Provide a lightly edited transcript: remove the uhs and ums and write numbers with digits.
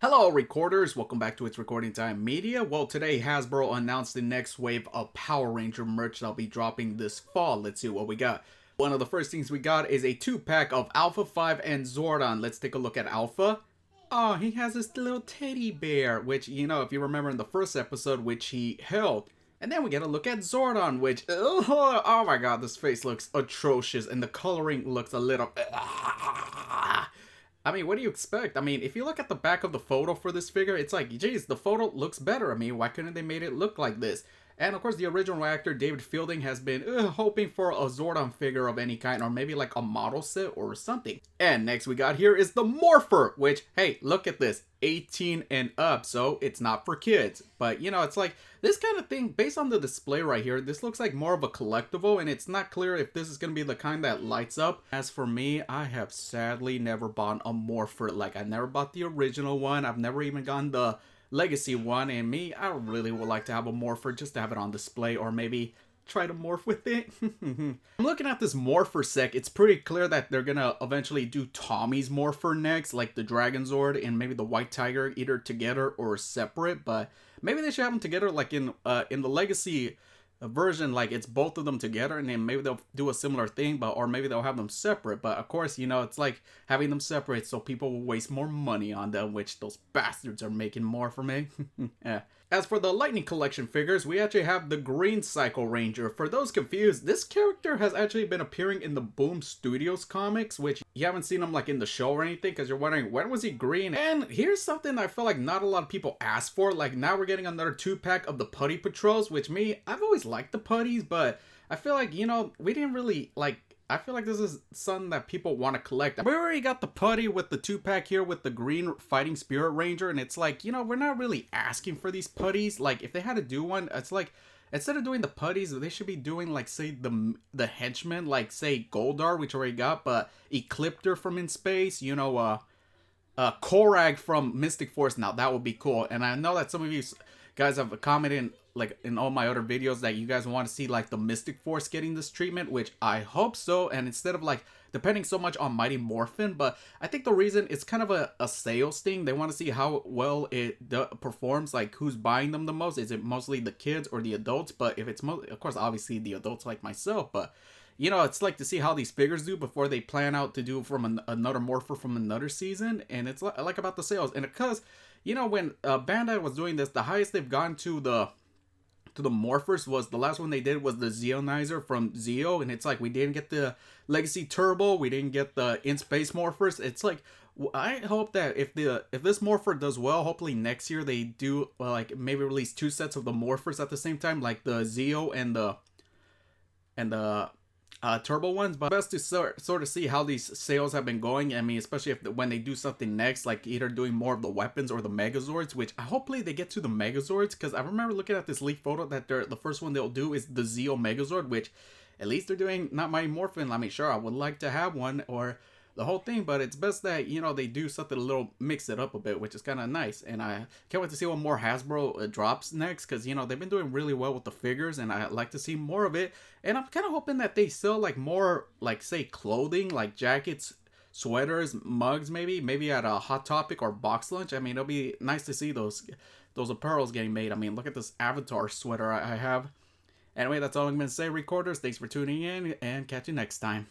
Hello recorders, welcome back to It's Recording Time Media. Well, today Hasbro announced the next wave of Power Ranger merch that'll be dropping this fall. Let's see what we got. One of the first things we got is a 2-pack of Alpha 5 and Zordon. Let's take a look at Alpha. Oh, he has this little teddy bear, which, you know, if you remember in the first episode, which he held. And then we get a look at Zordon, which, oh my god, this face looks atrocious, and the coloring looks a little... I mean, what do you expect? I mean, if you look at the back of the photo for this figure, it's like, geez, the photo looks better. I mean, why couldn't they made it look like this? And of course, the original actor, David Fielding, has been hoping for a Zordon figure of any kind, or maybe like a model set or something. And next we got here is the Morpher, which, hey, look at this, 18 and up, so it's not for kids. But, you know, it's like, this kind of thing, based on the display right here, this looks like more of a collectible, and it's not clear if this is going to be the kind that lights up. As for me, I have sadly never bought a Morpher. Like, I never bought the original one, I've never even gotten the Legacy one, and me, I really would like to have a Morpher just to have it on display, or maybe try to morph with it. I'm looking at this Morpher set. It's pretty clear that they're gonna eventually do Tommy's Morpher next, like the Dragon Zord and maybe the White Tiger, either together or separate. But maybe they should have them together, like in the Legacy version, like it's both of them together, and then maybe they'll do a similar thing, but or maybe they'll have them separate. But of course, you know, it's like having them separate so people will waste more money on them, which those bastards are making more for me. Yeah. As for the Lightning Collection figures, we actually have the Green Cycle Ranger. For those confused, this character has actually been appearing in the Boom Studios comics, which you haven't seen him like in the show or anything, because you're wondering, when was he green? And here's something I feel like not a lot of people ask for. Like, now we're getting another 2-pack of the Putty Patrols, which I've always liked the Putties, but I feel like, you know, we didn't really, like, I feel like this is something that people want to collect. We already got the Putty with the 2-pack here with the Green Fighting Spirit Ranger, and it's like, you know, we're not really asking for these Putties. Like, if they had to do one, it's like, instead of doing the Putties, they should be doing, like, say, the Henchmen, like, say, Goldar, which already got, but Ecliptor from In Space, you know, Korag from Mystic Force. Now, that would be cool. And I know that some of you guys have commented like in all my other videos that you guys want to see like the Mystic Force getting this treatment, which I hope so. And instead of like depending so much on Mighty Morphin, but I think the reason it's kind of a sales thing. They want to see how well it performs, like who's buying them the most. Is it mostly the kids or the adults? But if it's mostly, of course, obviously the adults like myself, but you know, it's like to see how these figures do before they plan out to do from another Morpher from another season. And it's like about the sales. And because, you know, when Bandai was doing this, the highest they've gone to the Morphers was, the last one they did was the Zeonizer from Zeo. And it's like, we didn't get the Legacy Turbo, we didn't get the In-Space Morphers. It's like, I hope that if this Morpher does well, hopefully next year they do like maybe release 2 sets of the Morphers at the same time, like the Zeo and the turbo ones. But best to sort of see how these sales have been going. I mean, especially when they do something next, like either doing more of the weapons or the Megazords, which hopefully they get to the Megazords, because I remember looking at this leak photo that the first one they'll do is the Zeo Megazord, which at least they're doing not Mighty Morphin. I mean, sure, I would like to have one or the whole thing, but it's best that, you know, they do something a little, mix it up a bit, which is kind of nice. And I can't wait to see what more Hasbro drops next, because, you know, they've been doing really well with the figures, and I'd like to see more of it. And I'm kind of hoping that they sell like more, like say clothing, like jackets, sweaters, mugs, maybe at a Hot Topic or Box Lunch. I mean, it'll be nice to see those apparels getting made. I mean, look at this Avatar sweater I have. Anyway, that's all I'm going to say, recorders. Thanks for tuning in, and catch you next time.